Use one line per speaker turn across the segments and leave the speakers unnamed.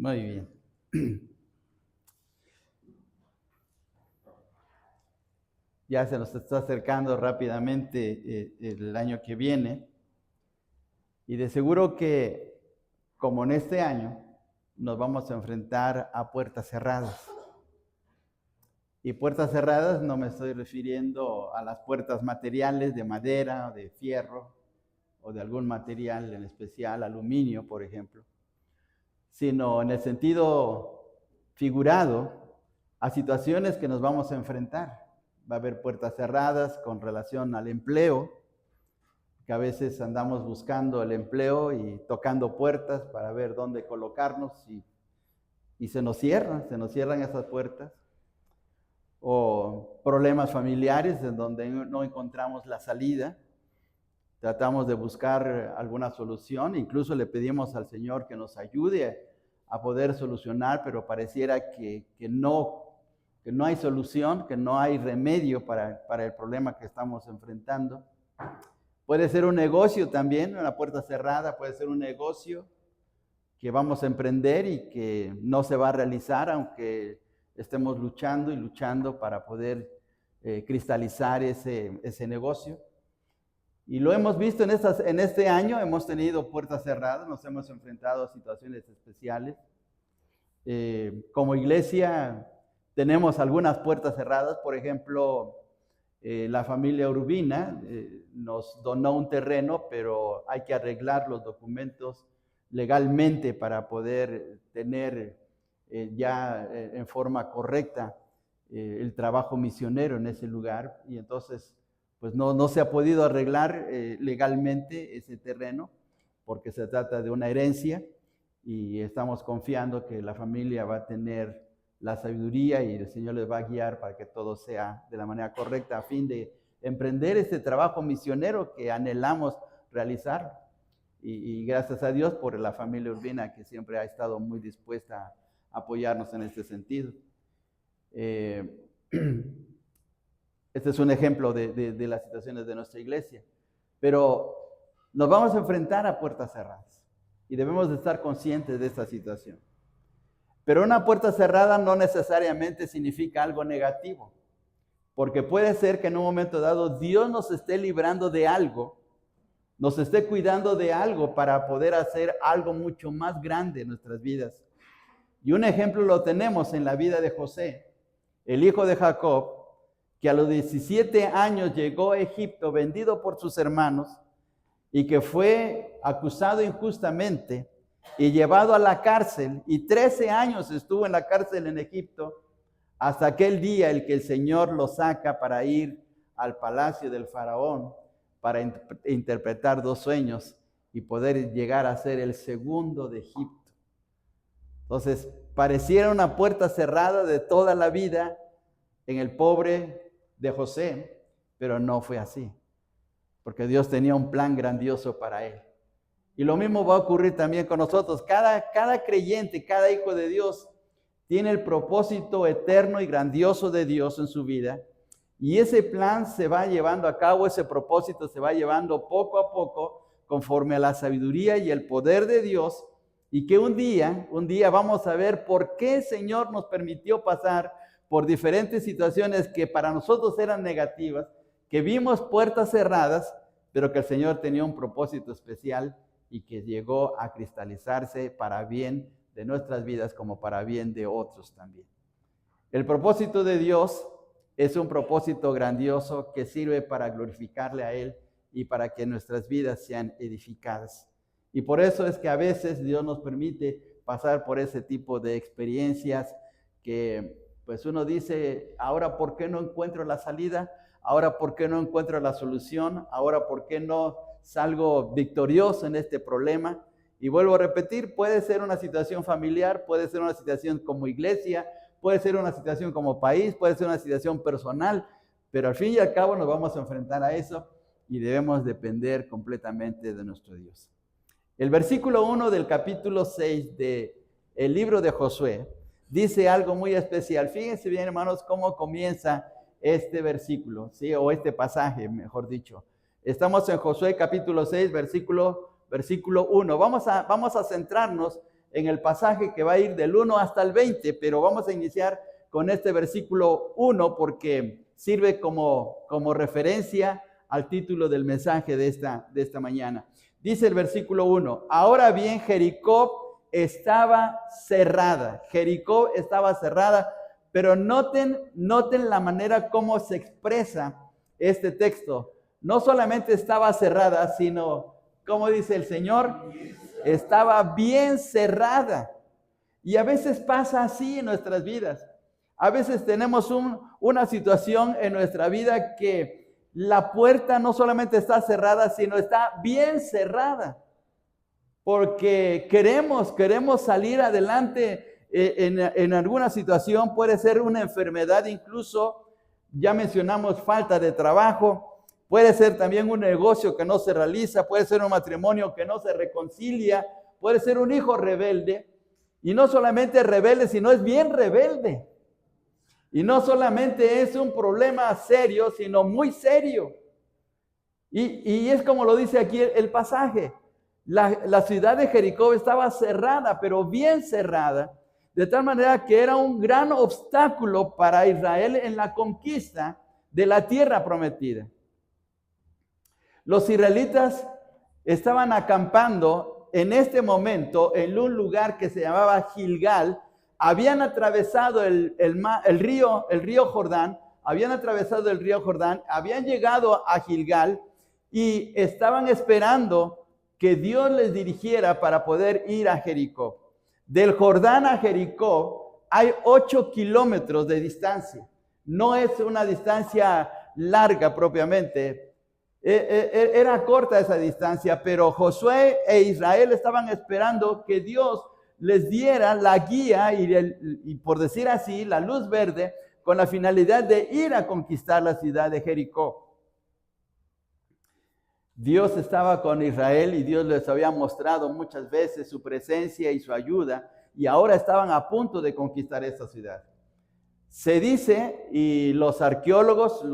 Muy bien. Ya se nos está acercando rápidamente el año que viene y de seguro que, como en este año, nos vamos a enfrentar a puertas cerradas. Y puertas cerradas no me estoy refiriendo a las puertas materiales de madera o de fierro o de algún material en especial, aluminio, por ejemplo, sino en el sentido figurado a situaciones que nos vamos a enfrentar. Va a haber puertas cerradas con relación al empleo, que a veces andamos buscando el empleo y tocando puertas para ver dónde colocarnos y se nos cierran esas puertas. O problemas familiares en donde no encontramos la salida. Tratamos de buscar alguna solución, incluso le pedimos al Señor que nos ayude a poder solucionar, pero pareciera que no hay solución, que no hay remedio para el problema que estamos enfrentando. Puede ser un negocio también, una puerta cerrada, puede ser un negocio que vamos a emprender y que no se va a realizar, aunque estemos luchando y luchando para poder cristalizar ese negocio. Y lo hemos visto en este año, hemos tenido puertas cerradas, nos hemos enfrentado a situaciones especiales. Como iglesia tenemos algunas puertas cerradas, por ejemplo, la familia Urbina nos donó un terreno, pero hay que arreglar los documentos legalmente para poder tener ya en forma correcta el trabajo misionero en ese lugar. Y entonces pues no se ha podido arreglar legalmente ese terreno porque se trata de una herencia y estamos confiando que la familia va a tener la sabiduría y el Señor les va a guiar para que todo sea de la manera correcta a fin de emprender este trabajo misionero que anhelamos realizar. Y gracias a Dios por la familia Urbina que siempre ha estado muy dispuesta a apoyarnos en este sentido. Este es un ejemplo de las situaciones de nuestra iglesia. Pero nos vamos a enfrentar a puertas cerradas y debemos de estar conscientes de esta situación. Pero una puerta cerrada no necesariamente significa algo negativo, porque puede ser que en un momento dado Dios nos esté librando de algo, nos esté cuidando de algo para poder hacer algo mucho más grande en nuestras vidas. Y un ejemplo lo tenemos en la vida de José, el hijo de Jacob, que a los 17 años llegó a Egipto vendido por sus hermanos y que fue acusado injustamente y llevado a la cárcel, y 13 años estuvo en la cárcel en Egipto, hasta aquel día en que el Señor lo saca para ir al palacio del faraón, para interpretar 2 sueños y poder llegar a ser el segundo de Egipto. Entonces, pareciera una puerta cerrada de toda la vida en el pobre de José, pero no fue así, porque Dios tenía un plan grandioso para él. Y lo mismo va a ocurrir también con nosotros. Cada creyente, cada hijo de Dios tiene el propósito eterno y grandioso de Dios en su vida. Y ese plan se va llevando a cabo, ese propósito se va llevando poco a poco conforme a la sabiduría y el poder de Dios. Y que un día vamos a ver por qué el Señor nos permitió pasar por diferentes situaciones que para nosotros eran negativas, que vimos puertas cerradas, pero que el Señor tenía un propósito especial y que llegó a cristalizarse para bien de nuestras vidas como para bien de otros también. El propósito de Dios es un propósito grandioso que sirve para glorificarle a Él y para que nuestras vidas sean edificadas. Y por eso es que a veces Dios nos permite pasar por ese tipo de experiencias que pues uno dice, ahora ¿por qué no encuentro la salida? Ahora ¿por qué no encuentro la solución? Ahora ¿por qué no salgo victorioso en este problema? Y vuelvo a repetir, puede ser una situación familiar, puede ser una situación como iglesia, puede ser una situación como país, puede ser una situación personal, pero al fin y al cabo nos vamos a enfrentar a eso y debemos depender completamente de nuestro Dios. El versículo 1 del capítulo 6 del libro de Josué dice algo muy especial. Fíjense bien, hermanos, cómo comienza este versículo, ¿sí? O este pasaje, mejor dicho. Estamos en Josué capítulo 6, versículo 1. Vamos a centrarnos en el pasaje que va a ir del 1 hasta el 20, pero vamos a iniciar con este versículo 1 porque sirve como referencia al título del mensaje de esta mañana. Dice el versículo 1, ahora bien, Jericó estaba cerrada. Jericó estaba cerrada, pero noten la manera como se expresa este texto. No solamente estaba cerrada, sino, como dice el Señor, estaba bien cerrada. Y a veces pasa así en nuestras vidas. A veces tenemos una situación en nuestra vida que la puerta no solamente está cerrada, sino está bien cerrada. Porque queremos salir adelante en alguna situación. Puede ser una enfermedad incluso, ya mencionamos falta de trabajo. Puede ser también un negocio que no se realiza, puede ser un matrimonio que no se reconcilia, puede ser un hijo rebelde. Y no solamente rebelde, sino es bien rebelde. Y no solamente es un problema serio, sino muy serio. Y es como lo dice aquí el pasaje. La ciudad de Jericó estaba cerrada, pero bien cerrada, de tal manera que era un gran obstáculo para Israel en la conquista de la tierra prometida. Los israelitas estaban acampando en este momento en un lugar que se llamaba Gilgal. Habían atravesado el río Jordán, habían llegado a Gilgal y estaban esperando que Dios les dirigiera para poder ir a Jericó. Del Jordán a Jericó hay 8 kilómetros de distancia. No es una distancia larga propiamente. Era corta esa distancia, pero Josué e Israel estaban esperando que Dios les diera la guía y por decir así, la luz verde, con la finalidad de ir a conquistar la ciudad de Jericó. Dios estaba con Israel y Dios les había mostrado muchas veces su presencia y su ayuda, y ahora estaban a punto de conquistar esta ciudad. Se dice, y los arqueólogos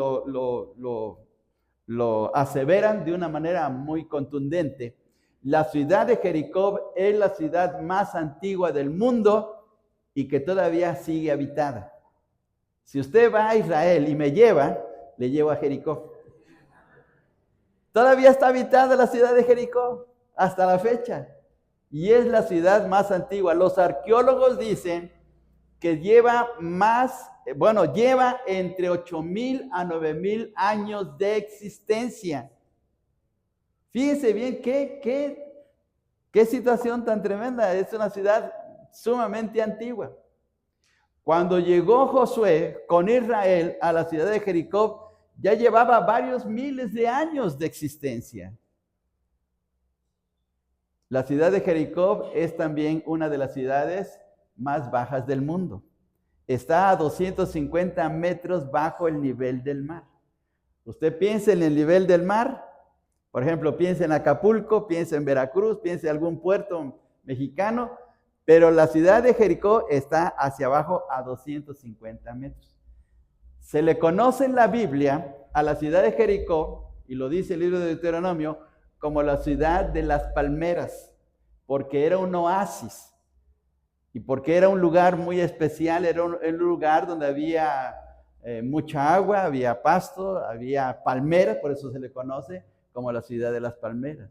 lo aseveran de una manera muy contundente, la ciudad de Jericó es la ciudad más antigua del mundo y que todavía sigue habitada. Si usted va a Israel y me lleva, le llevo a Jericó. Todavía está habitada la ciudad de Jericó hasta la fecha y es la ciudad más antigua. Los arqueólogos dicen que lleva entre 8,000 a 9,000 años de existencia. Fíjense bien qué situación tan tremenda. Es una ciudad sumamente antigua. Cuando llegó Josué con Israel a la ciudad de Jericó, ya llevaba varios miles de años de existencia. La ciudad de Jericó es también una de las ciudades más bajas del mundo. Está a 250 metros bajo el nivel del mar. Usted piensa en el nivel del mar, por ejemplo, piensa en Acapulco, piensa en Veracruz, piensa en algún puerto mexicano, pero la ciudad de Jericó está hacia abajo a 250 metros. Se le conoce en la Biblia a la ciudad de Jericó, y lo dice el libro de Deuteronomio, como la ciudad de las palmeras, porque era un oasis y porque era un lugar muy especial, era un lugar donde había mucha agua, había pasto, había palmeras, por eso se le conoce como la ciudad de las palmeras.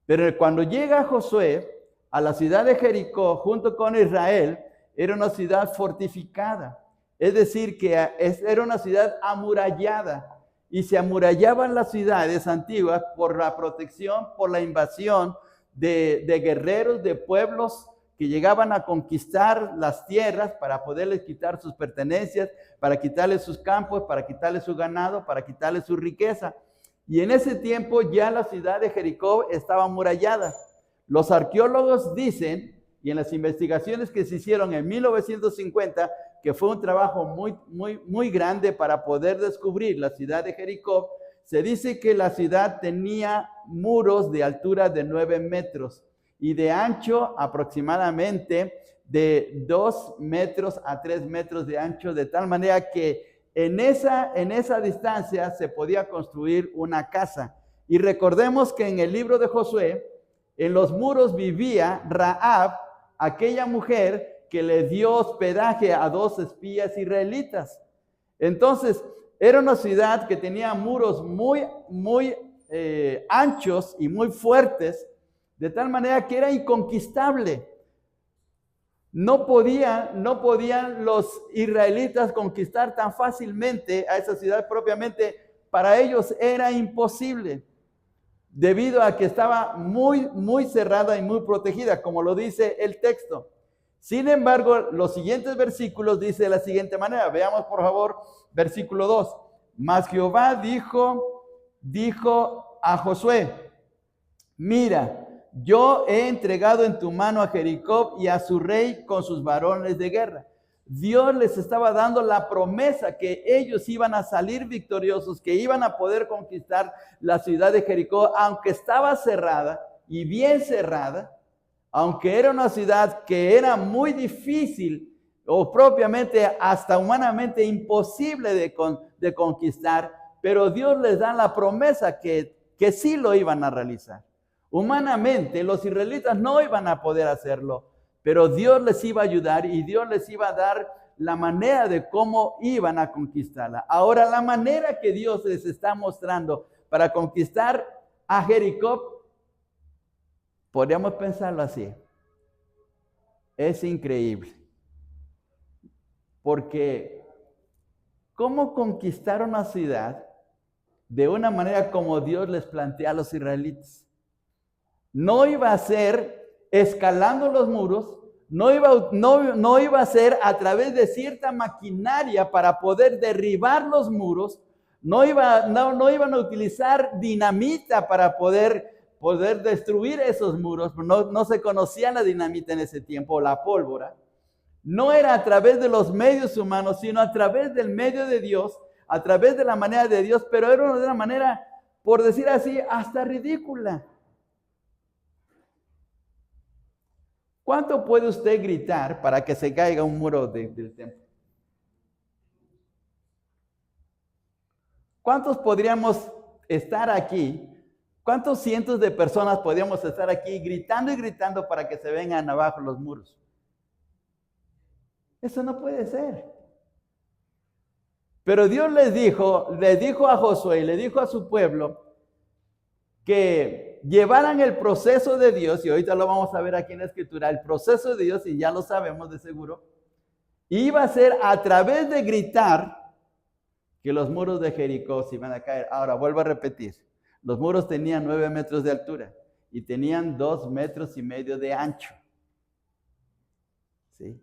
Pero cuando llega Josué a la ciudad de Jericó junto con Israel, era una ciudad fortificada. Es decir, que era una ciudad amurallada y se amurallaban las ciudades antiguas por la protección, por la invasión de guerreros, de pueblos que llegaban a conquistar las tierras para poderles quitar sus pertenencias, para quitarles sus campos, para quitarles su ganado, para quitarles su riqueza. Y en ese tiempo ya la ciudad de Jericó estaba amurallada. Los arqueólogos dicen, y en las investigaciones que se hicieron en 1950, que fue un trabajo muy grande para poder descubrir la ciudad de Jericó, se dice que la ciudad tenía muros de altura de 9 metros y de ancho aproximadamente de 2 metros a 3 metros de ancho, de tal manera que en esa distancia se podía construir una casa. Y recordemos que en el libro de Josué, en los muros vivía Rahab, aquella mujer que le dio hospedaje a 2 espías israelitas. Entonces, era una ciudad que tenía muros muy anchos y muy fuertes, de tal manera que era inconquistable. No podían los israelitas conquistar tan fácilmente a esa ciudad propiamente. Para ellos era imposible, debido a que estaba muy cerrada y muy protegida, como lo dice el texto. Sin embargo, los siguientes versículos dice de la siguiente manera. Veamos, por favor, versículo 2. Mas Jehová dijo a Josué: mira, yo he entregado en tu mano a Jericó y a su rey con sus varones de guerra. Dios les estaba dando la promesa que ellos iban a salir victoriosos, que iban a poder conquistar la ciudad de Jericó, aunque estaba cerrada y bien cerrada, aunque era una ciudad que era muy difícil o propiamente hasta humanamente imposible de conquistar, pero Dios les da la promesa que sí lo iban a realizar. Humanamente los israelitas no iban a poder hacerlo, pero Dios les iba a ayudar y Dios les iba a dar la manera de cómo iban a conquistarla. Ahora, la manera que Dios les está mostrando para conquistar a Jericó, podríamos pensarlo así, es increíble. Porque ¿cómo conquistar una ciudad de una manera como Dios les plantea a los israelitas? No iba a ser escalando los muros, no iba a ser a través de cierta maquinaria para poder derribar los muros, no iban a utilizar dinamita para poder destruir esos muros. No se conocía la dinamita en ese tiempo, la pólvora. No era a través de los medios humanos, sino a través del medio de Dios, a través de la manera de Dios, pero era de una manera, por decir así, hasta ridícula. ¿Cuánto puede usted gritar para que se caiga un muro del templo? ¿Cuántos podríamos estar aquí? ¿Cuántos cientos de personas podríamos estar aquí gritando y gritando para que se vengan abajo los muros? Eso no puede ser. Pero Dios les dijo a Josué, le dijo a su pueblo que llevaran el proceso de Dios, y ahorita lo vamos a ver aquí en la escritura, el proceso de Dios, y ya lo sabemos de seguro, iba a ser a través de gritar que los muros de Jericó se iban a caer. Ahora, vuelvo a repetir, los muros tenían 9 metros de altura y tenían 2,5 metros de ancho. ¿Sí?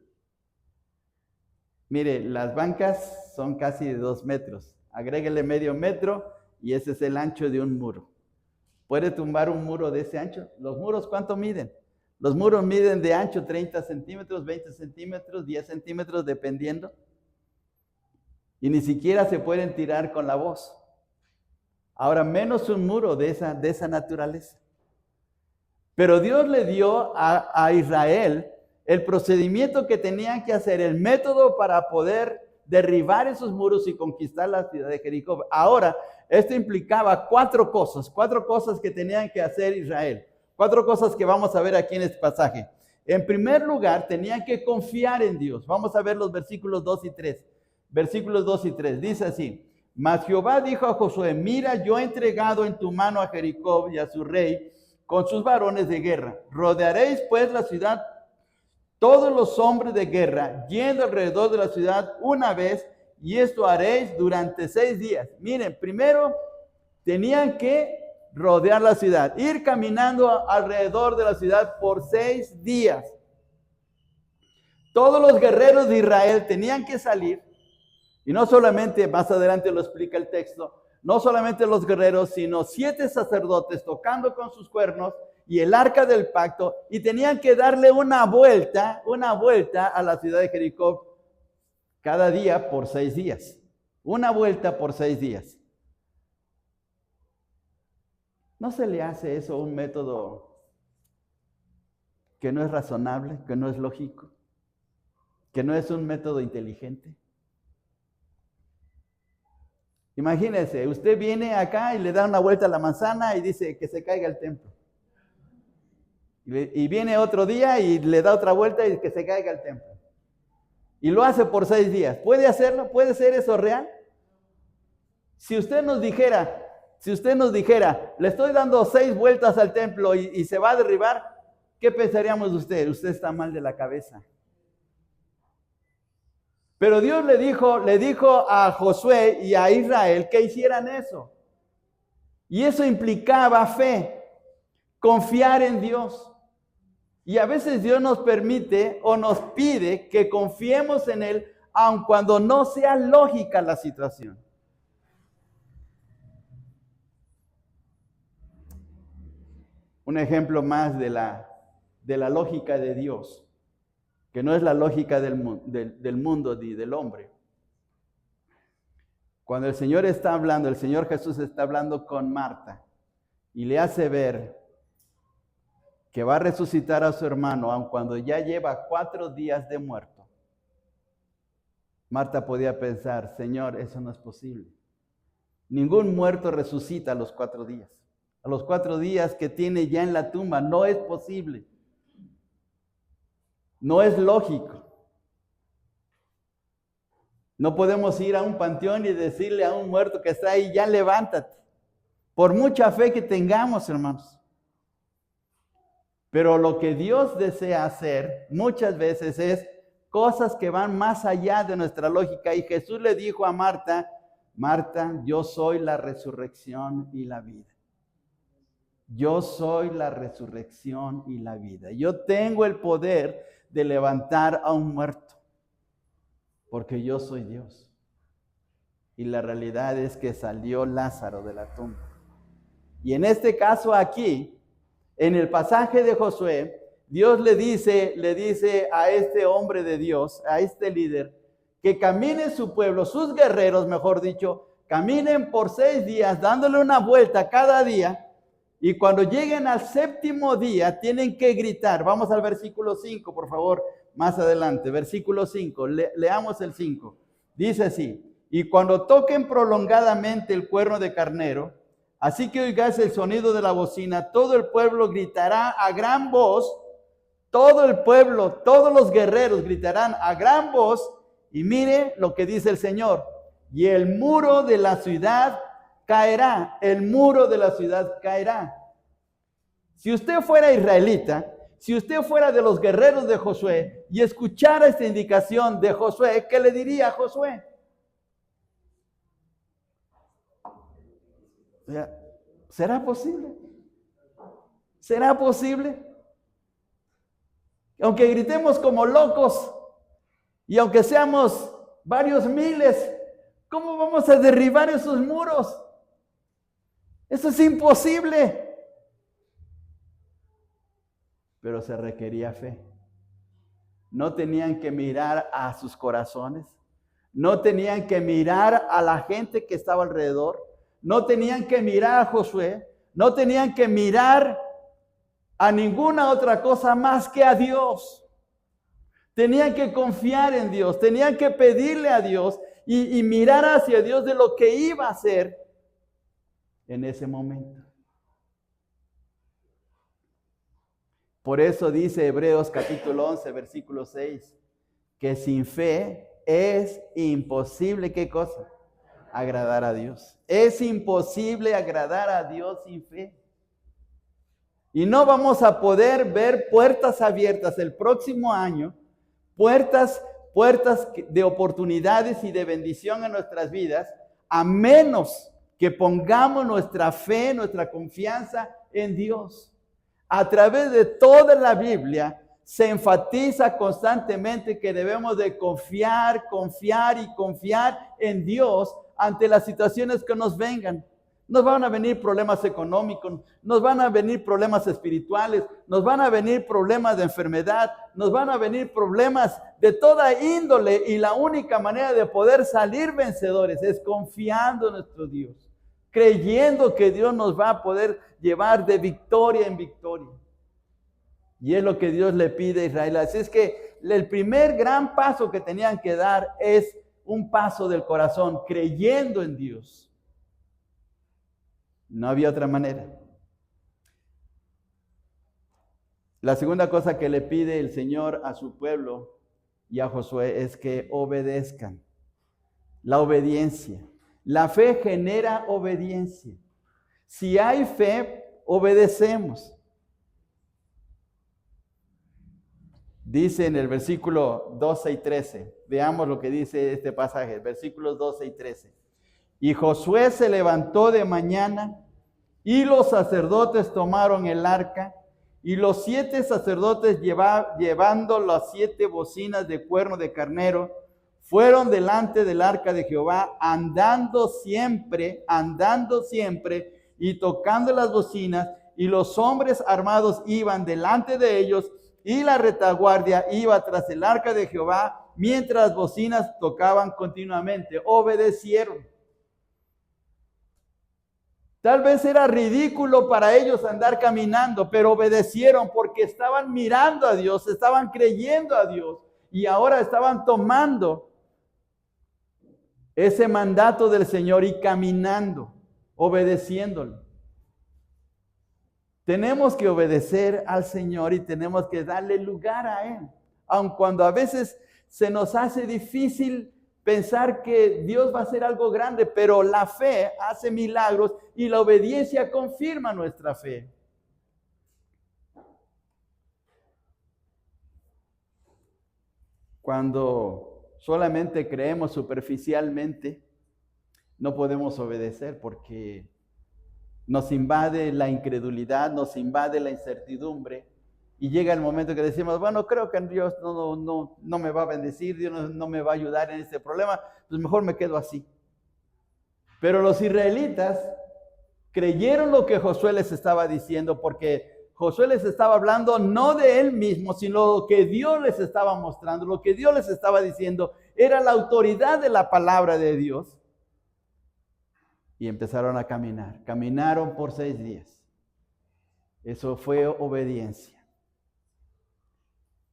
Mire, las bancas son casi de 2 metros. Agréguele medio metro y ese es el ancho de un muro. ¿Puede tumbar un muro de ese ancho? ¿Los muros cuánto miden? Los muros miden de ancho 30 centímetros, 20 centímetros, 10 centímetros, dependiendo. Y ni siquiera se pueden tirar con la voz. Ahora, menos un muro de esa naturaleza. Pero Dios le dio a Israel el procedimiento que tenían que hacer, el método para poder derribar esos muros y conquistar la ciudad de Jericó. Ahora, esto implicaba 4 cosas que tenían que hacer Israel. 4 cosas que vamos a ver aquí en este pasaje. En primer lugar, tenían que confiar en Dios. Vamos a ver los versículos 2 y 3. Versículos 2 y 3. Dice así: mas Jehová dijo a Josué: mira, yo he entregado en tu mano a Jericó y a su rey con sus varones de guerra. Rodearéis pues la ciudad, todos los hombres de guerra, yendo alrededor de la ciudad una vez, y esto haréis durante 6 días. Miren, primero tenían que rodear la ciudad, ir caminando alrededor de la ciudad por 6 días. Todos los guerreros de Israel tenían que salir, y no solamente, más adelante lo explica el texto, no solamente los guerreros, sino 7 sacerdotes tocando con sus cuernos y el arca del pacto, y tenían que darle una vuelta a la ciudad de Jericó cada día por 6 días. Una vuelta por 6 días. ¿No se le hace eso un método que no es razonable, que no es lógico, que no es un método inteligente? Imagínense, usted viene acá y le da una vuelta a la manzana y dice que se caiga el templo. Y viene otro día y le da otra vuelta y que se caiga el templo. Y lo hace por 6 días. ¿Puede hacerlo? ¿Puede ser eso real? Si usted nos dijera, le estoy dando 6 vueltas al templo y se va a derribar, ¿qué pensaríamos de usted? Usted está mal de la cabeza. Pero Dios le dijo a Josué y a Israel que hicieran eso. Y eso implicaba fe, confiar en Dios. Y a veces Dios nos permite o nos pide que confiemos en Él, aun cuando no sea lógica la situación. Un ejemplo más de la lógica de Dios, que no es la lógica del mundo ni del hombre. Cuando el Señor está hablando, el Señor Jesús está hablando con Marta y le hace ver que va a resucitar a su hermano, aun cuando ya lleva 4 días de muerto. Marta podía pensar, Señor, eso no es posible. Ningún muerto resucita a los 4 días. A los 4 días que tiene ya en la tumba, no es posible. No es lógico. No podemos ir a un panteón y decirle a un muerto que está ahí, ya levántate. Por mucha fe que tengamos, hermanos. Pero lo que Dios desea hacer muchas veces es cosas que van más allá de nuestra lógica. Y Jesús le dijo a Marta, Marta, yo soy la resurrección y la vida. Yo soy la resurrección y la vida. Yo tengo el poder de levantar a un muerto, porque yo soy Dios. Y la realidad es que salió Lázaro de la tumba. Y en este caso aquí, en el pasaje de Josué, Dios le dice a este hombre de Dios, a este líder, que camine su pueblo, sus guerreros, mejor dicho, caminen por 6 días, dándole una vuelta cada día, y cuando lleguen al 7º día, tienen que gritar. Vamos al versículo 5, por favor, más adelante. Versículo 5, leamos el 5. Dice así, y cuando toquen prolongadamente el cuerno de carnero, así que oigáis el sonido de la bocina, todo el pueblo gritará a gran voz, todo el pueblo, todos los guerreros gritarán a gran voz, y mire lo que dice el Señor, y el muro de la ciudad caerá, el muro de la ciudad caerá. Si usted fuera israelita, si usted fuera de los guerreros de Josué y escuchara esta indicación de Josué, ¿qué le diría a Josué? ¿Será posible? ¿Será posible? Aunque gritemos como locos y aunque seamos varios miles, ¿cómo vamos a derribar esos muros? Eso es imposible. Pero se requería fe. No tenían que mirar a sus corazones, no tenían que mirar a la gente que estaba alrededor, no tenían que mirar a Josué, no tenían que mirar a ninguna otra cosa más que a Dios. Tenían que confiar en Dios, tenían que pedirle a Dios y mirar hacia Dios de lo que iba a hacer en ese momento. Por eso dice Hebreos capítulo 11, versículo 6, que sin fe es imposible, ¿qué cosa? Agradar a Dios. Es imposible agradar a Dios sin fe. Y no vamos a poder ver puertas abiertas el próximo año, puertas de oportunidades y de bendición en nuestras vidas, a menos que pongamos nuestra fe, nuestra confianza en Dios. A través de toda la Biblia se enfatiza constantemente que debemos de confiar en Dios ante las situaciones que nos vengan. Nos van a venir problemas económicos, nos van a venir problemas espirituales, nos van a venir problemas de enfermedad, nos van a venir problemas de toda índole, y la única manera de poder salir vencedores es confiando en nuestro Dios, creyendo que Dios nos va a poder llevar de victoria en victoria. Y es lo que Dios le pide a Israel. Así es que el primer gran paso que tenían que dar es un paso del corazón, creyendo en Dios. No había otra manera. La segunda cosa que le pide el Señor a su pueblo y a Josué es que obedezcan. La obediencia. La fe genera obediencia. Si hay fe, obedecemos. Dice en el versículo 12 y 13, veamos lo que dice este pasaje, versículos 12 y 13. Y Josué se levantó de mañana y los sacerdotes tomaron el arca y los 7 sacerdotes llevando las 7 bocinas de cuerno de carnero fueron delante del arca de Jehová andando siempre y tocando las bocinas, y los hombres armados iban delante de ellos y la retaguardia iba tras el arca de Jehová mientras las bocinas tocaban continuamente. Obedecieron. Tal vez era ridículo para ellos andar caminando, pero obedecieron porque estaban mirando a Dios, estaban creyendo a Dios y ahora estaban tomando ese mandato del Señor y caminando, obedeciéndolo. Tenemos que obedecer al Señor y tenemos que darle lugar a Él, aun cuando a veces se nos hace difícil pensar que Dios va a hacer algo grande, pero la fe hace milagros y la obediencia confirma nuestra fe. Cuando solamente creemos superficialmente, no podemos obedecer porque nos invade la incredulidad, nos invade la incertidumbre y llega el momento que decimos, bueno, creo que Dios no me va a bendecir, Dios no me va a ayudar en este problema, pues mejor me quedo así. Pero los israelitas creyeron lo que Josué les estaba diciendo porque Josué les estaba hablando no de él mismo, sino lo que Dios les estaba mostrando, lo que Dios les estaba diciendo, era la autoridad de la palabra de Dios. Y empezaron a caminar. Caminaron por 6 días. Eso fue obediencia.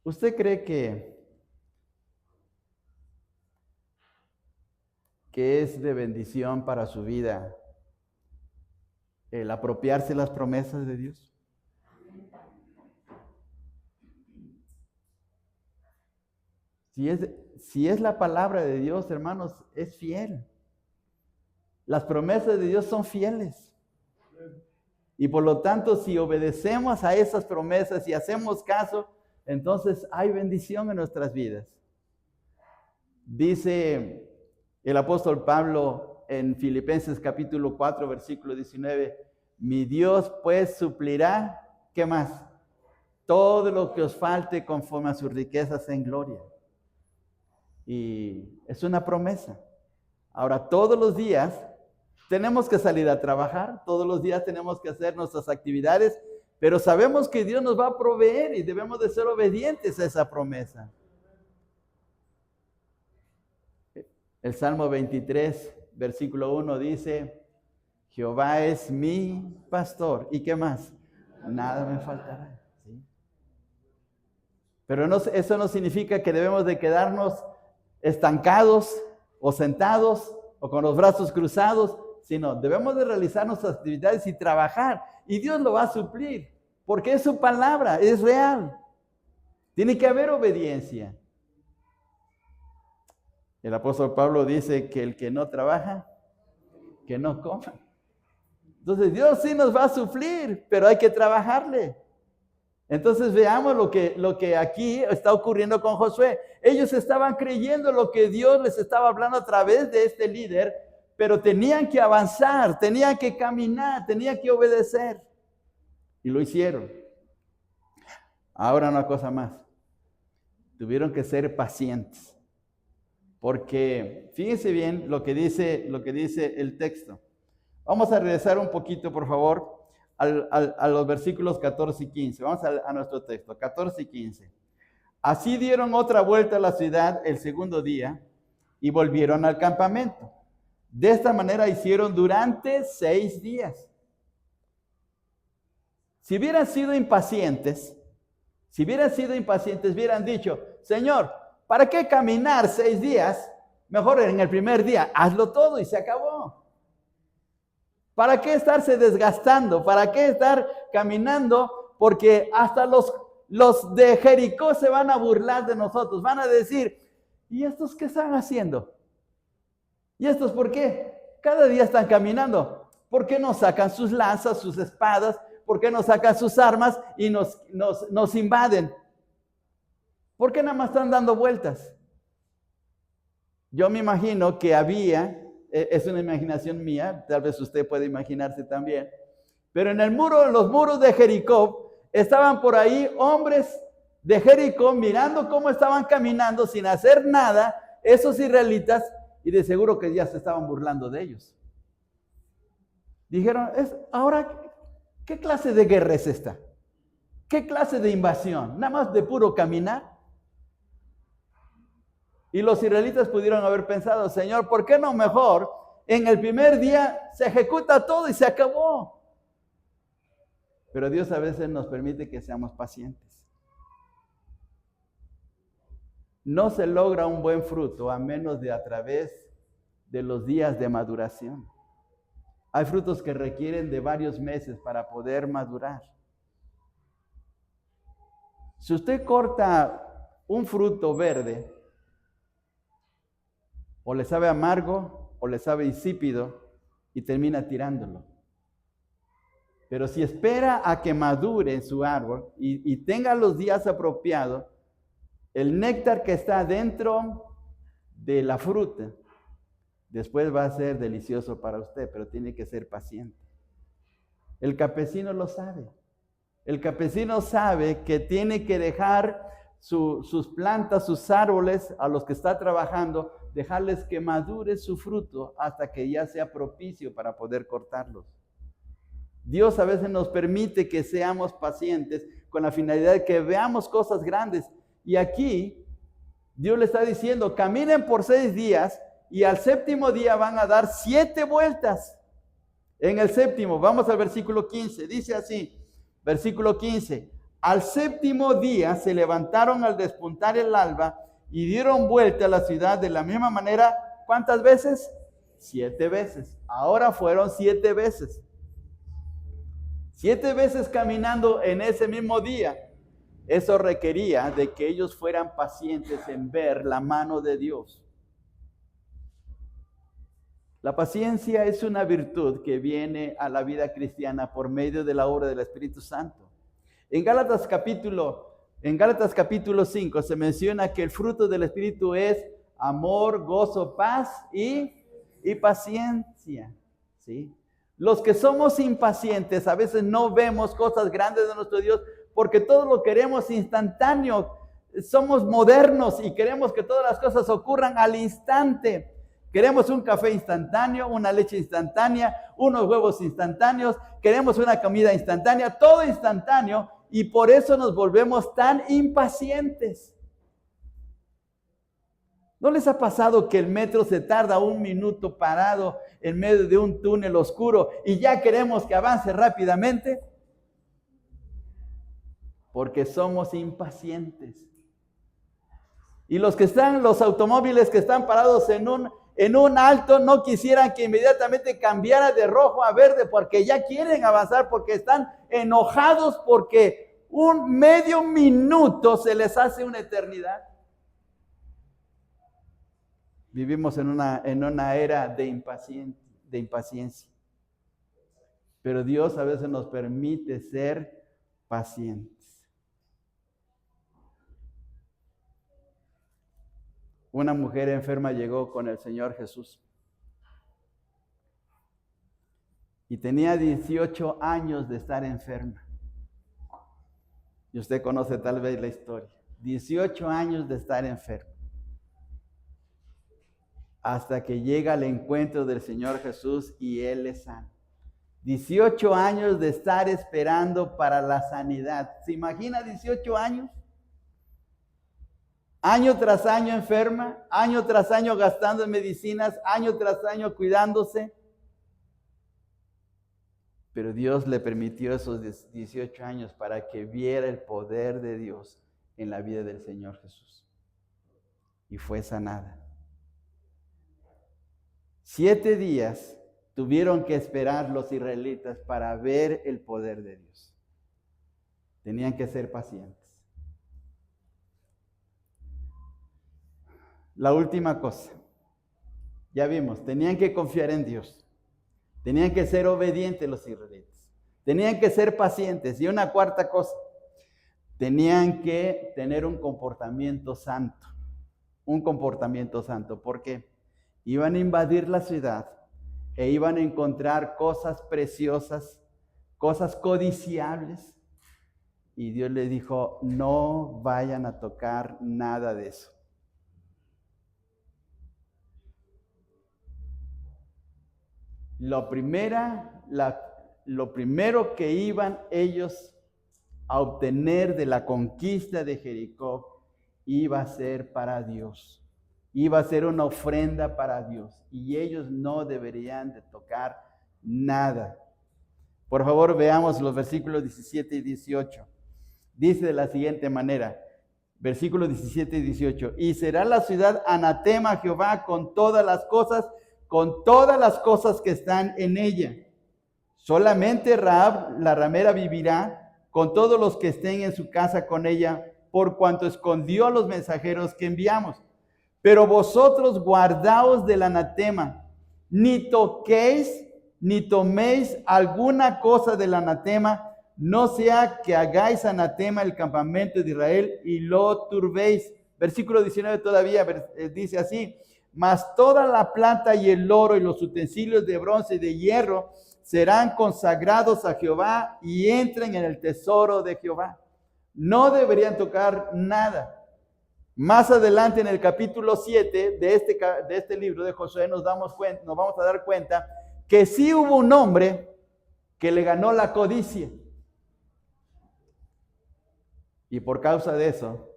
¿Usted cree que es de bendición para su vida el apropiarse las promesas de Dios? Si es la palabra de Dios, hermanos, es fiel. Las promesas de Dios son fieles. Y por lo tanto, si obedecemos a esas promesas y hacemos caso, entonces hay bendición en nuestras vidas. Dice el apóstol Pablo en Filipenses capítulo 4, versículo 19, mi Dios pues suplirá, ¿qué más? Todo lo que os falte conforme a sus riquezas en gloria. Y es una promesa. Ahora, todos los días tenemos que salir a trabajar, todos los días tenemos que hacer nuestras actividades, pero sabemos que Dios nos va a proveer y debemos de ser obedientes a esa promesa. El Salmo 23, versículo 1 dice, Jehová es mi pastor. ¿Y qué más? Nada me faltará. ¿Sí? Pero eso no significa que debemos de quedarnos estancados o sentados o con los brazos cruzados, sino debemos de realizar nuestras actividades y trabajar. Y Dios lo va a suplir, porque es su palabra, es real. Tiene que haber obediencia. El apóstol Pablo dice que el que no trabaja, que no coma. Entonces Dios sí nos va a suplir, pero hay que trabajarle. Entonces veamos lo que aquí está ocurriendo con Josué. Ellos estaban creyendo lo que Dios les estaba hablando a través de este líder, pero tenían que avanzar, tenían que caminar, tenían que obedecer. Y lo hicieron. Ahora una cosa más. Tuvieron que ser pacientes. Porque fíjense bien lo que dice el texto. Vamos a regresar un poquito, por favor, a los versículos 14 y 15. Vamos a nuestro texto, 14 y 15. Así dieron otra vuelta a la ciudad el segundo día y volvieron al campamento. De esta manera hicieron durante 6 días. Si hubieran sido impacientes, hubieran dicho, Señor, ¿para qué caminar 6 días? Mejor en el primer día, hazlo todo y se acabó. ¿Para qué estarse desgastando? ¿Para qué estar caminando? Porque hasta los los de Jericó se van a burlar de nosotros. Van a decir, ¿y estos qué están haciendo? ¿Y estos por qué? Cada día están caminando. ¿Por qué no sacan sus lanzas, sus espadas? ¿Por qué no sacan sus armas y nos invaden? ¿Por qué nada más están dando vueltas? Yo me imagino que había, es una imaginación mía, tal vez usted puede imaginarse también, pero en los muros de Jericó, estaban por ahí hombres de Jericó mirando cómo estaban caminando sin hacer nada, esos israelitas, y de seguro que ya se estaban burlando de ellos. Dijeron, ahora, ¿qué clase de guerra es esta? ¿Qué clase de invasión? Nada más de puro caminar. Y los israelitas pudieron haber pensado, Señor, ¿por qué no mejor en el primer día se ejecuta todo y se acabó? Pero Dios a veces nos permite que seamos pacientes. No se logra un buen fruto a menos de a través de los días de maduración. Hay frutos que requieren de varios meses para poder madurar. Si usted corta un fruto verde, o le sabe amargo, o le sabe insípido, y termina tirándolo. Pero si espera a que madure en su árbol y tenga los días apropiados, el néctar que está dentro de la fruta, después va a ser delicioso para usted, pero tiene que ser paciente. El campesino lo sabe. El campesino sabe que tiene que dejar sus plantas, sus árboles, a los que está trabajando, dejarles que madure su fruto hasta que ya sea propicio para poder cortarlos. Dios a veces nos permite que seamos pacientes con la finalidad de que veamos cosas grandes. Y aquí Dios le está diciendo, caminen por 6 días y al séptimo día van a dar 7 vueltas. En el séptimo, vamos al versículo 15, dice así, versículo 15, al séptimo día se levantaron al despuntar el alba y dieron vuelta a la ciudad de la misma manera, ¿cuántas veces? 7 veces. Ahora fueron 7 veces. 7 veces caminando en ese mismo día. Eso requería de que ellos fueran pacientes en ver la mano de Dios. La paciencia es una virtud que viene a la vida cristiana por medio de la obra del Espíritu Santo. En Gálatas capítulo 5 se menciona que el fruto del Espíritu es amor, gozo, paz y paciencia. ¿Sí? Los que somos impacientes a veces no vemos cosas grandes de nuestro Dios porque todo lo queremos instantáneo. Somos modernos y queremos que todas las cosas ocurran al instante. Queremos un café instantáneo, una leche instantánea, unos huevos instantáneos, queremos una comida instantánea, todo instantáneo, y por eso nos volvemos tan impacientes. ¿No les ha pasado que el metro se tarda 1 minuto parado en medio de un túnel oscuro y ya queremos que avance rápidamente? Porque somos impacientes. Y los automóviles que están parados en un alto no quisieran que inmediatamente cambiara de rojo a verde porque ya quieren avanzar, porque están enojados porque un medio minuto se les hace una eternidad. Vivimos en una era de impaciencia. Pero Dios a veces nos permite ser pacientes. Una mujer enferma llegó con el Señor Jesús. Y tenía 18 años de estar enferma. Y usted conoce tal vez la historia. 18 años de estar enferma. Hasta que llega al encuentro del Señor Jesús y Él le sana. 18 años de estar esperando para la sanidad. ¿Se imagina 18 años? Año tras año enferma, año tras año gastando en medicinas, año tras año cuidándose. Pero Dios le permitió esos 18 años para que viera el poder de Dios en la vida del Señor Jesús. Y fue sanada. 7 días tuvieron que esperar los israelitas para ver el poder de Dios. Tenían que ser pacientes. La última cosa, ya vimos, tenían que confiar en Dios. Tenían que ser obedientes los israelitas. Tenían que ser pacientes. Y una cuarta cosa, tenían que tener un comportamiento santo. Un comportamiento santo. Porque iban a invadir la ciudad e iban a encontrar cosas preciosas, cosas codiciables. Y Dios les dijo, no vayan a tocar nada de eso. Lo primero que iban ellos a obtener de la conquista de Jericó iba a ser para Dios. Iba a ser una ofrenda para Dios. Y ellos no deberían de tocar nada. Por favor, veamos los versículos 17 y 18. Dice de la siguiente manera, versículos 17 y 18. Y será la ciudad anatema a Jehová con todas las cosas que están en ella. Solamente Rahab, la ramera, vivirá con todos los que estén en su casa con ella, por cuanto escondió a los mensajeros que enviamos. Pero vosotros guardaos del anatema, ni toquéis, ni toméis alguna cosa del anatema, no sea que hagáis anatema el campamento de Israel y lo turbéis. Versículo 19 todavía dice así, mas toda la plata y el oro y los utensilios de bronce y de hierro serán consagrados a Jehová y entren en el tesoro de Jehová. No deberían tocar nada. Más adelante en el capítulo 7 de este libro de Josué nos vamos a dar cuenta que sí hubo un hombre que le ganó la codicia. Y por causa de eso,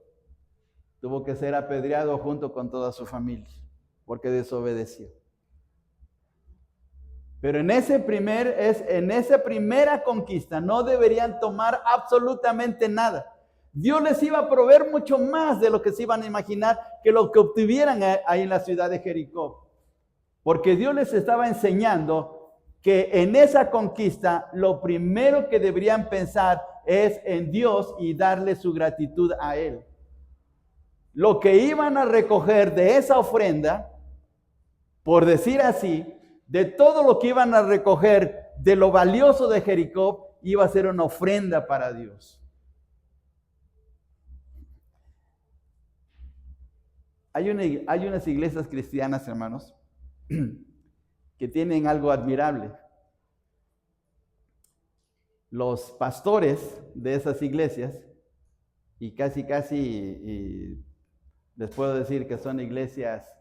tuvo que ser apedreado junto con toda su familia, porque desobedeció. Pero en esa primera conquista no deberían tomar absolutamente nada. Dios les iba a proveer mucho más de lo que se iban a imaginar que lo que obtuvieran ahí en la ciudad de Jericó. Porque Dios les estaba enseñando que en esa conquista lo primero que deberían pensar es en Dios y darle su gratitud a Él. Lo que iban a recoger de esa ofrenda, por decir así, de todo lo que iban a recoger de lo valioso de Jericó, iba a ser una ofrenda para Dios. Hay unas iglesias cristianas, hermanos, que tienen algo admirable. Los pastores de esas iglesias, y casi les puedo decir que son iglesias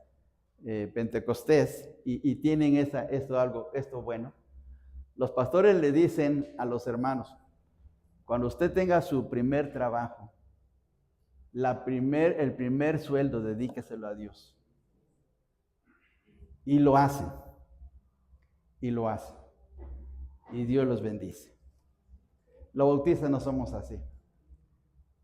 pentecostés, y tienen esto bueno. Los pastores le dicen a los hermanos, cuando usted tenga su primer trabajo, el primer sueldo, dedíqueselo a Dios. Y lo hacen. Y Dios los bendice. Los bautistas no somos así.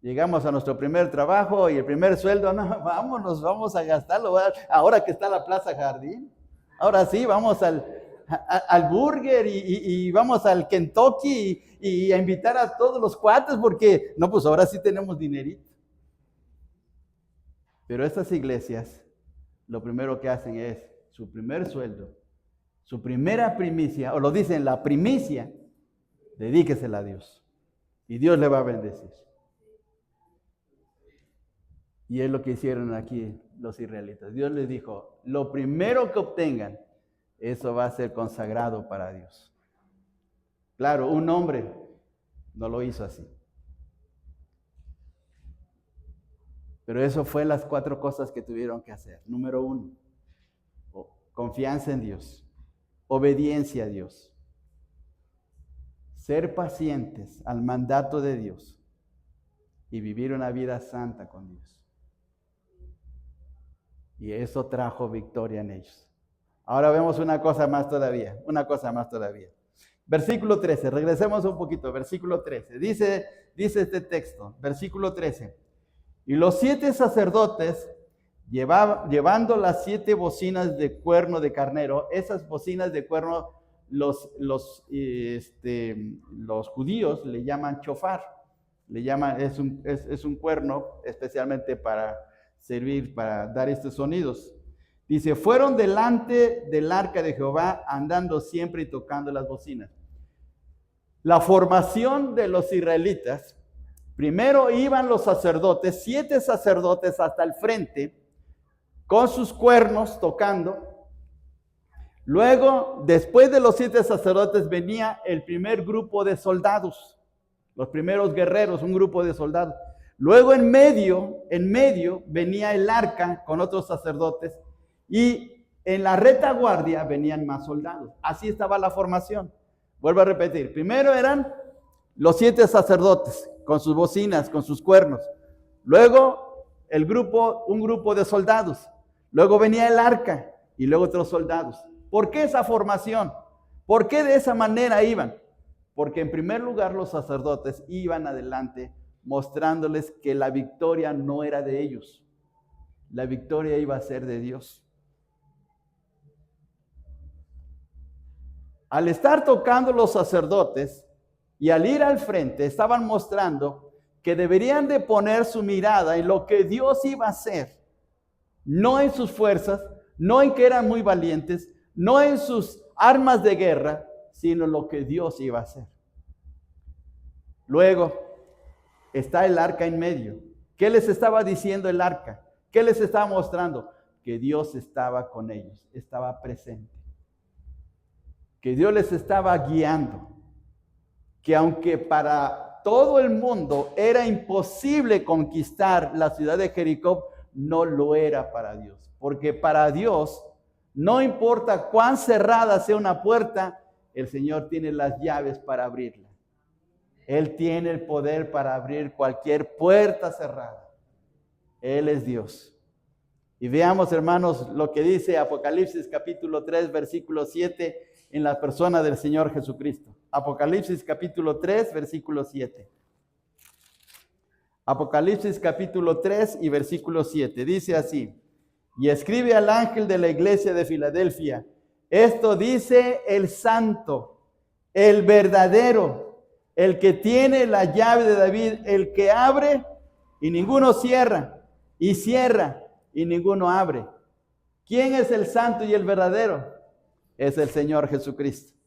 Llegamos a nuestro primer trabajo y el primer sueldo, no, vamos a gastarlo. Ahora que está la Plaza Jardín, ahora sí, vamos al burger y vamos al Kentucky y a invitar a todos los cuates porque, no, pues ahora sí tenemos dinerito. Pero estas iglesias, lo primero que hacen es su primer sueldo, su primera primicia, o lo dicen, la primicia, dedíquesela a Dios. Y Dios le va a bendecir. Y es lo que hicieron aquí los israelitas. Dios les dijo, lo primero que obtengan, eso va a ser consagrado para Dios. Claro, un hombre no lo hizo así. Pero eso fue las 4 cosas que tuvieron que hacer. Número 1, confianza en Dios, obediencia a Dios, ser pacientes al mandato de Dios y vivir una vida santa con Dios. Y eso trajo victoria en ellos. Ahora vemos una cosa más todavía. Versículo 13, regresemos un poquito, versículo 13. Dice este texto, versículo 13. Y los 7 sacerdotes, llevando las 7 bocinas de cuerno de carnero, esas bocinas de cuerno los judíos le llaman chofar. Es un cuerno especialmente para servir para dar estos sonidos. Dice, fueron delante del arca de Jehová andando siempre y tocando las bocinas. La formación de los israelitas, primero iban los sacerdotes, 7 sacerdotes hasta el frente, con sus cuernos tocando. Luego, después de los 7 sacerdotes, venía el primer grupo de soldados, los primeros guerreros, un grupo de soldados. Luego en medio venía el arca con otros sacerdotes y en la retaguardia venían más soldados. Así estaba la formación. Vuelvo a repetir, primero eran los 7 sacerdotes con sus bocinas, con sus cuernos. Luego un grupo de soldados. Luego venía el arca y luego otros soldados. ¿Por qué esa formación? ¿Por qué de esa manera iban? Porque en primer lugar los sacerdotes iban adelante mostrándoles que la victoria no era de ellos. La victoria iba a ser de Dios. Al estar tocando los sacerdotes y al ir al frente, estaban mostrando que deberían de poner su mirada en lo que Dios iba a hacer. No en sus fuerzas, no en que eran muy valientes, no en sus armas de guerra, sino en lo que Dios iba a hacer. Luego está el arca en medio. ¿Qué les estaba diciendo el arca? ¿Qué les estaba mostrando? Que Dios estaba con ellos, estaba presente. Que Dios les estaba guiando. Que aunque para todo el mundo era imposible conquistar la ciudad de Jericó, no lo era para Dios. Porque para Dios, no importa cuán cerrada sea una puerta, el Señor tiene las llaves para abrirla. Él tiene el poder para abrir cualquier puerta cerrada. Él es Dios. Y veamos, hermanos, lo que dice Apocalipsis capítulo 3, versículo 7, en la persona del Señor Jesucristo. Apocalipsis capítulo 3, versículo 7. Apocalipsis capítulo 3 y versículo 7. Dice así: y escribe al ángel de la iglesia de Filadelfia, esto dice el santo, el verdadero, el que tiene la llave de David, el que abre y ninguno cierra, y cierra y ninguno abre. ¿Quién es el santo y el verdadero? Es el Señor Jesucristo.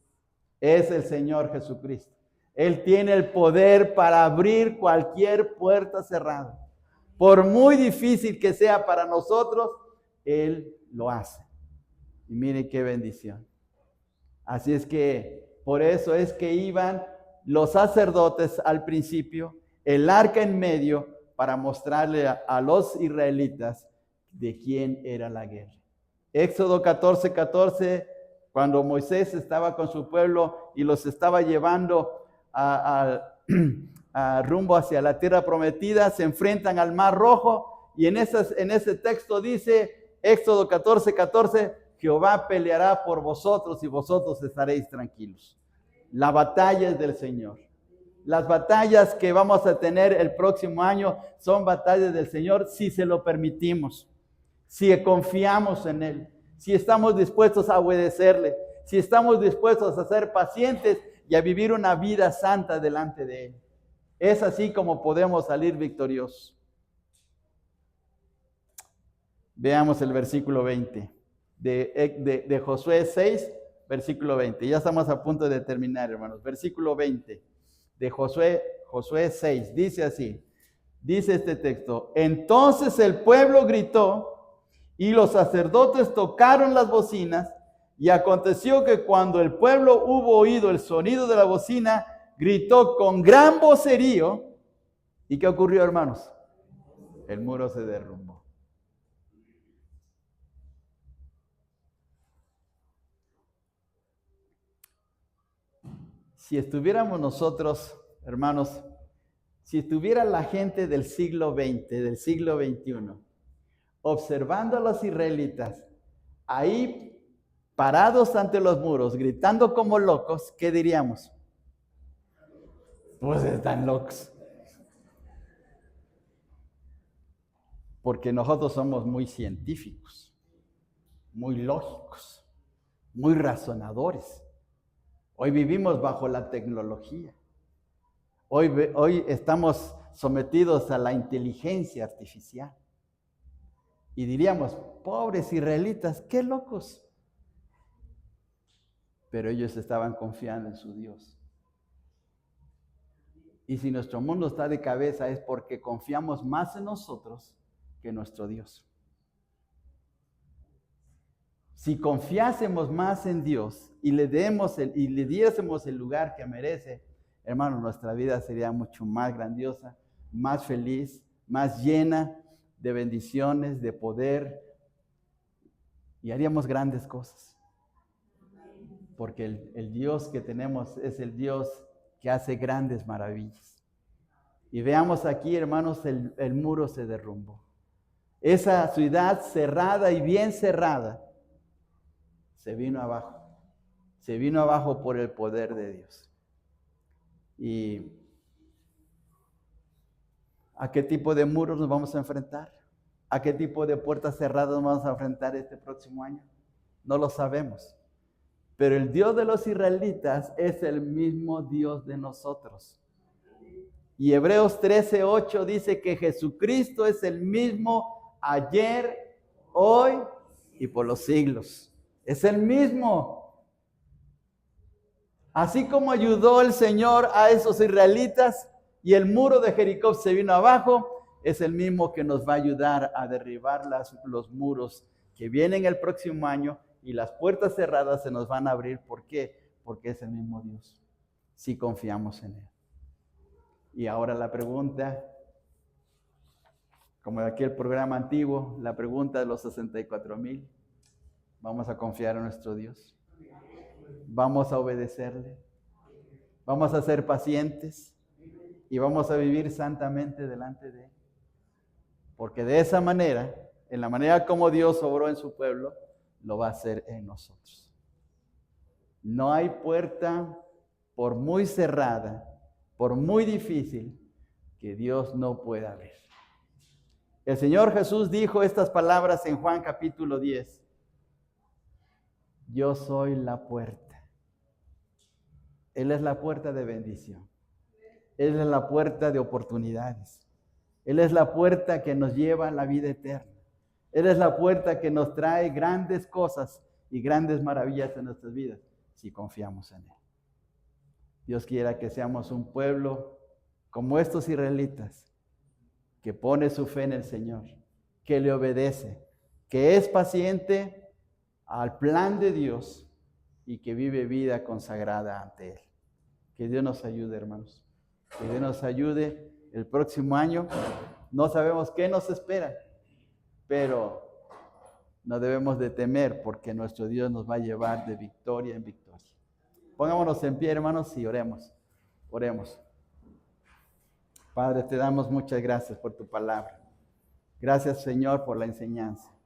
Es el Señor Jesucristo. Él tiene el poder para abrir cualquier puerta cerrada. Por muy difícil que sea para nosotros, Él lo hace. Y mire qué bendición. Así es que, por eso es que iban los sacerdotes al principio, el arca en medio, para mostrarle a los israelitas de quién era la guerra. Éxodo 14:14, cuando Moisés estaba con su pueblo y los estaba llevando a rumbo hacia la tierra prometida, se enfrentan al Mar Rojo, y en ese texto dice, Éxodo 14:14, Jehová peleará por vosotros y vosotros estaréis tranquilos. La batalla es del Señor. Las batallas que vamos a tener el próximo año son batallas del Señor si se lo permitimos, si confiamos en Él, si estamos dispuestos a obedecerle, si estamos dispuestos a ser pacientes y a vivir una vida santa delante de Él. Es así como podemos salir victoriosos. Veamos el versículo 20 de Josué 6, versículo 20. Ya estamos a punto de terminar, hermanos. Versículo 20 de Josué 6. Dice así, dice este texto: entonces el pueblo gritó y los sacerdotes tocaron las bocinas, y aconteció que cuando el pueblo hubo oído el sonido de la bocina, gritó con gran vocerío. ¿Y qué ocurrió, hermanos? El muro se derrumbó. Si estuviéramos nosotros, hermanos, si estuviera la gente del siglo XX, del siglo XXI, observando a los israelitas ahí parados ante los muros, gritando como locos, ¿qué diríamos? Pues están locos. Porque nosotros somos muy científicos, muy lógicos, muy razonadores. Hoy vivimos bajo la tecnología. Hoy estamos sometidos a la inteligencia artificial. Y diríamos, pobres israelitas, qué locos. Pero ellos estaban confiando en su Dios. Y si nuestro mundo está de cabeza es porque confiamos más en nosotros que en nuestro Dios. Si confiásemos más en Dios y le diésemos el lugar que merece, hermano, nuestra vida sería mucho más grandiosa, más feliz, más llena de bendiciones, de poder, y haríamos grandes cosas. Porque el Dios que tenemos es el Dios que hace grandes maravillas. Y veamos aquí, hermanos, el muro se derrumbó. Esa ciudad cerrada y bien cerrada se vino abajo. Se vino abajo por el poder de Dios. ¿Y a qué tipo de muros nos vamos a enfrentar? ¿A qué tipo de puertas cerradas nos vamos a enfrentar este próximo año? No lo sabemos. Pero el Dios de los israelitas es el mismo Dios de nosotros. Y Hebreos 13:8 dice que Jesucristo es el mismo ayer, hoy y por los siglos. Es el mismo. Así como ayudó el Señor a esos israelitas y el muro de Jericó se vino abajo, es el mismo que nos va a ayudar a derribar los muros que vienen el próximo año y las puertas cerradas se nos van a abrir. ¿Por qué? Porque es el mismo Dios, si confiamos en Él. Y ahora la pregunta, como de aquel programa antiguo, la pregunta de los 64,000, ¿vamos a confiar en nuestro Dios? ¿Vamos a obedecerle? ¿Vamos a ser pacientes? ¿Y vamos a vivir santamente delante de Él? Porque de esa manera, en la manera como Dios obró en su pueblo, lo va a hacer en nosotros. No hay puerta, por muy cerrada, por muy difícil, que Dios no pueda abrir. El Señor Jesús dijo estas palabras en Juan capítulo 10. Yo soy la puerta. Él es la puerta de bendición. Él es la puerta de oportunidades. Él es la puerta que nos lleva a la vida eterna. Él es la puerta que nos trae grandes cosas y grandes maravillas en nuestras vidas, si confiamos en Él. Dios quiera que seamos un pueblo como estos israelitas, que pone su fe en el Señor, que le obedece, que es paciente al plan de Dios y que vive vida consagrada ante Él. Que Dios nos ayude, hermanos. Que Dios nos ayude el próximo año. No sabemos qué nos espera, pero no debemos de temer porque nuestro Dios nos va a llevar de victoria en victoria. Pongámonos en pie, hermanos, y oremos. Oremos. Padre, te damos muchas gracias por tu palabra. Gracias, Señor, por la enseñanza.